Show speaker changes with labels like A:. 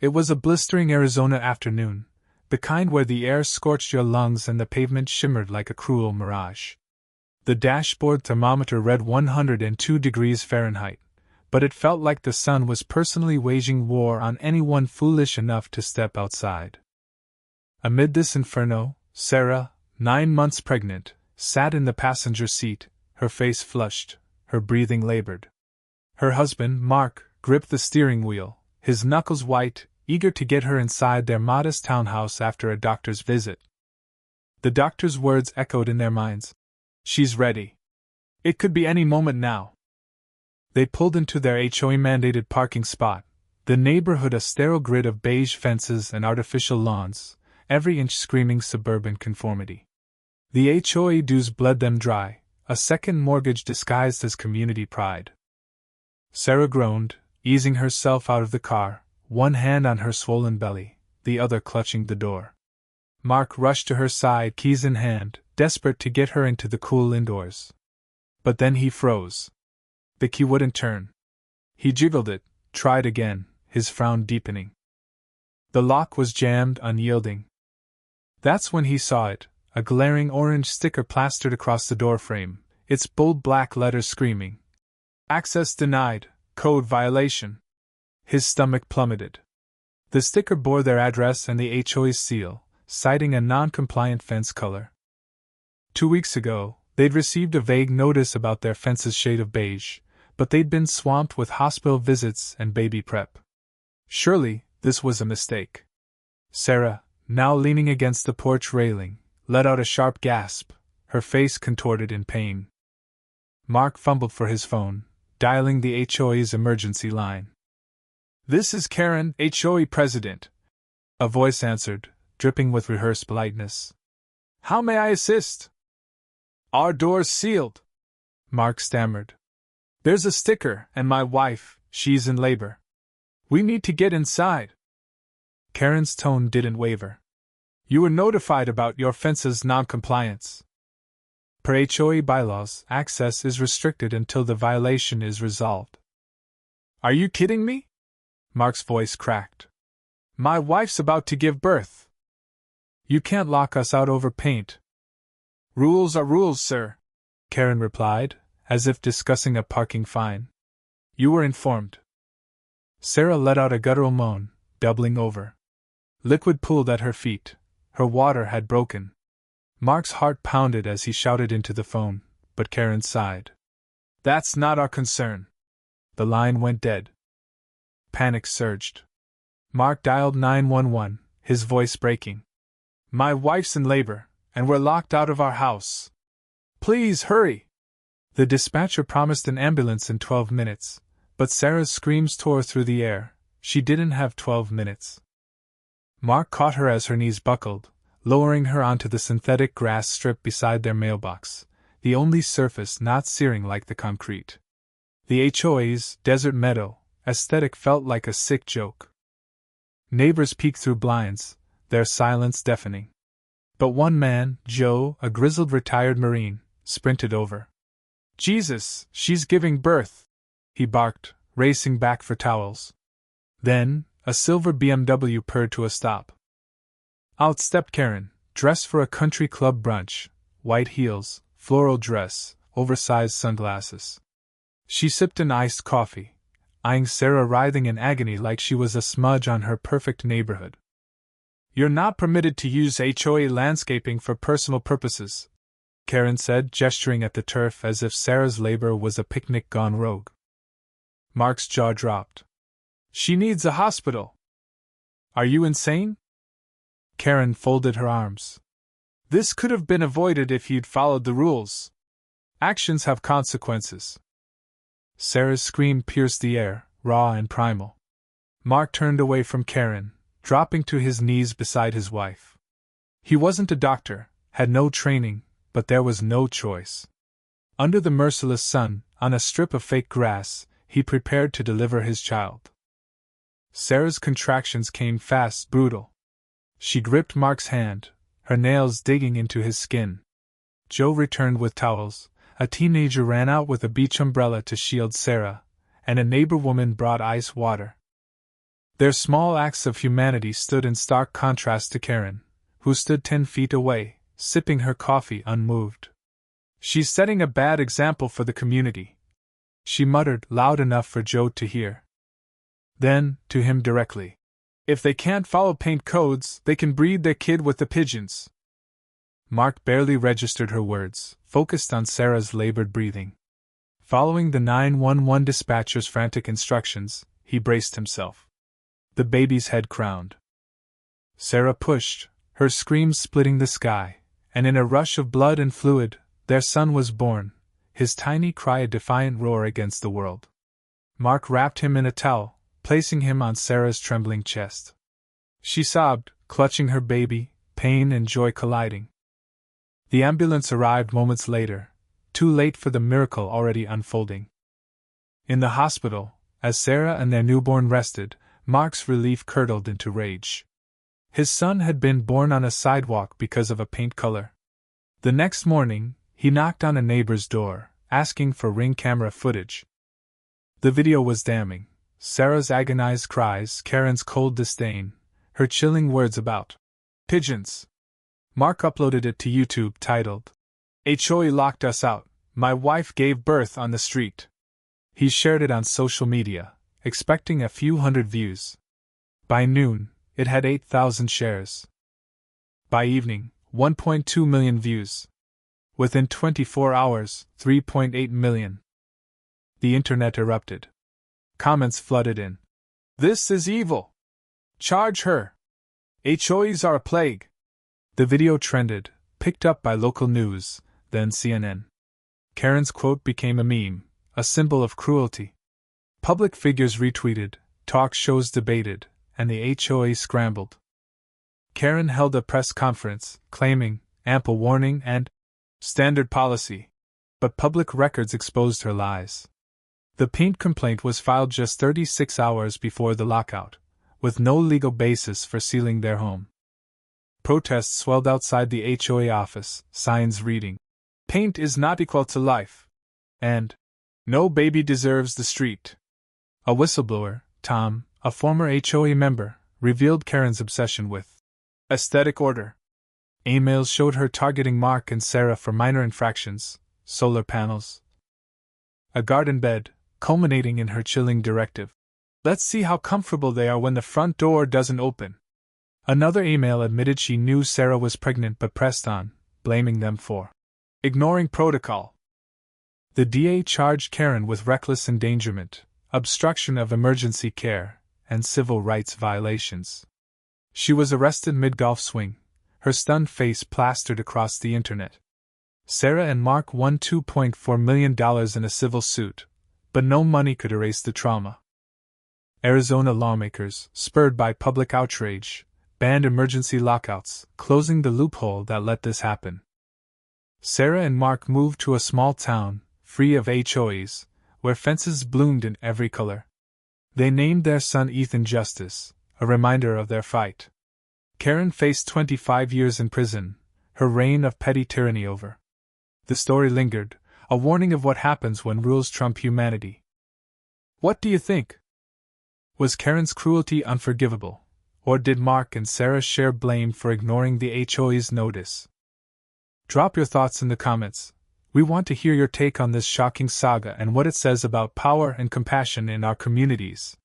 A: It was a blistering Arizona afternoon, the kind where the air scorched your lungs and the pavement shimmered like a cruel mirage. The dashboard thermometer read 102 degrees Fahrenheit, but it felt like the sun was personally waging war on anyone foolish enough to step outside. Amid this inferno, Sarah, 9 months pregnant, sat in the passenger seat, her face flushed, her breathing labored. Her husband, Mark, gripped the steering wheel, his knuckles white, eager to get her inside their modest townhouse after a doctor's visit. The doctor's words echoed in their minds. "She's ready. It could be any moment now." They pulled into their HOA-mandated parking spot, the neighborhood a sterile grid of beige fences and artificial lawns, every inch screaming suburban conformity. The HOA dues bled them dry, a second mortgage disguised as community pride. Sarah groaned, easing herself out of the car, one hand on her swollen belly, the other clutching the door. Mark rushed to her side, keys in hand, desperate to get her into the cool indoors. But then he froze. The key wouldn't turn. He jiggled it, tried again, his frown deepening. The lock was jammed, unyielding. That's when he saw it, a glaring orange sticker plastered across the doorframe, its bold black letters screaming, "Access denied, code violation." His stomach plummeted. The sticker bore their address and the HOA's seal, citing a non-compliant fence color. 2 weeks ago, they'd received a vague notice about their fence's shade of beige, but they'd been swamped with hospital visits and baby prep. Surely, this was a mistake. Sarah, now leaning against the porch railing, let out a sharp gasp, her face contorted in pain. Mark fumbled for his phone, dialing the HOA's emergency line. "This is Karen, HOA president," a voice answered, dripping with rehearsed politeness. "How may I assist?" "Our door's sealed," Mark stammered. "There's a sticker, and my wife, she's in labor. We need to get inside." Karen's tone didn't waver. "You were notified about your fence's non-compliance. Per HOA bylaws, access is restricted until the violation is resolved." "Are you kidding me?" Mark's voice cracked. "My wife's about to give birth. You can't lock us out over paint." "Rules are rules, sir," Karen replied, as if discussing a parking fine. "You were informed." Sarah let out a guttural moan, doubling over. Liquid pooled at her feet. Her water had broken. Mark's heart pounded as he shouted into the phone, but Karen sighed. "That's not our concern." The line went dead. Panic surged. Mark dialed 911, his voice breaking. "My wife's in labor, and we're locked out of our house. Please hurry." The dispatcher promised an ambulance in 12 minutes, but Sarah's screams tore through the air. She didn't have 12 minutes. Mark caught her as her knees buckled, lowering her onto the synthetic grass strip beside their mailbox, the only surface not searing like the concrete. The HOA's desert meadow aesthetic felt like a sick joke. Neighbors peeked through blinds, their silence deafening. But one man, Joe, a grizzled retired Marine, sprinted over. "Jesus, she's giving birth!" he barked, racing back for towels. Then, a silver BMW purred to a stop. Out stepped Karen, dressed for a country club brunch, white heels, floral dress, oversized sunglasses. She sipped an iced coffee, eyeing Sarah writhing in agony like she was a smudge on her perfect neighborhood. "You're not permitted to use HOA landscaping for personal purposes," Karen said, gesturing at the turf as if Sarah's labor was a picnic gone rogue. Mark's jaw dropped. "She needs a hospital." "Are you insane?" Karen folded her arms. "This could have been avoided if you'd followed the rules. Actions have consequences." Sarah's scream pierced the air, raw and primal. Mark turned away from Karen, dropping to his knees beside his wife. He wasn't a doctor, had no training, but there was no choice. Under the merciless sun, on a strip of fake grass, he prepared to deliver his child. Sarah's contractions came fast, brutal. She gripped Mark's hand, her nails digging into his skin. Joe returned with towels, a teenager ran out with a beach umbrella to shield Sarah, and a neighbor woman brought ice water. Their small acts of humanity stood in stark contrast to Karen, who stood 10 feet away, sipping her coffee unmoved. "She's setting a bad example for the community," she muttered loud enough for Joe to hear. Then, to him directly, "If they can't follow paint codes, they can breed their kid with the pigeons." Mark barely registered her words, focused on Sarah's labored breathing. Following the 911 dispatcher's frantic instructions, he braced himself. The baby's head crowned. Sarah pushed, her screams splitting the sky, and in a rush of blood and fluid, their son was born, his tiny cry a defiant roar against the world. Mark wrapped him in a towel, placing him on Sarah's trembling chest. She sobbed, clutching her baby, pain and joy colliding. The ambulance arrived moments later, too late for the miracle already unfolding. In the hospital, as Sarah and their newborn rested, Mark's relief curdled into rage. His son had been born on a sidewalk because of a paint color. The next morning, he knocked on a neighbor's door, asking for Ring camera footage. The video was damning. Sarah's agonized cries, Karen's cold disdain, her chilling words about pigeons. Mark uploaded it to YouTube, titled, "HOA locked us out. My wife gave birth on the street." He shared it on social media, expecting a few hundred views. By noon, it had 8,000 shares. By evening, 1.2 million views. Within 24 hours, 3.8 million. The internet erupted. Comments flooded in. "This is evil. Charge her. HOAs are a plague." The video trended, picked up by local news, then CNN. Karen's quote became a meme, a symbol of cruelty. Public figures retweeted, talk shows debated, and the HOA scrambled. Karen held a press conference, claiming ample warning and standard policy. But public records exposed her lies. The paint complaint was filed just 36 hours before the lockout, with no legal basis for sealing their home. Protests swelled outside the HOA office, signs reading, "Paint is not equal to life," and "No baby deserves the street." A whistleblower, Tom, a former HOA member, revealed Karen's obsession with aesthetic order. Emails showed her targeting Mark and Sarah for minor infractions, solar panels, a garden bed, culminating in her chilling directive, "Let's see how comfortable they are when the front door doesn't open." Another email admitted she knew Sarah was pregnant but pressed on, blaming them for ignoring protocol. The DA charged Karen with reckless endangerment, obstruction of emergency care, and civil rights violations. She was arrested mid-golf swing, her stunned face plastered across the internet. Sarah and Mark won $2.4 million in a civil suit, but no money could erase the trauma. Arizona lawmakers, spurred by public outrage, banned emergency lockouts, closing the loophole that let this happen. Sarah and Mark moved to a small town, free of HOAs, where fences bloomed in every color. They named their son Ethan Justice, a reminder of their fight. Karen faced 25 years in prison, her reign of petty tyranny over. The story lingered, a warning of what happens when rules trump humanity. What do you think? Was Karen's cruelty unforgivable, or did Mark and Sarah share blame for ignoring the HOA's notice? Drop your thoughts in the comments. We want to hear your take on this shocking saga and what it says about power and compassion in our communities.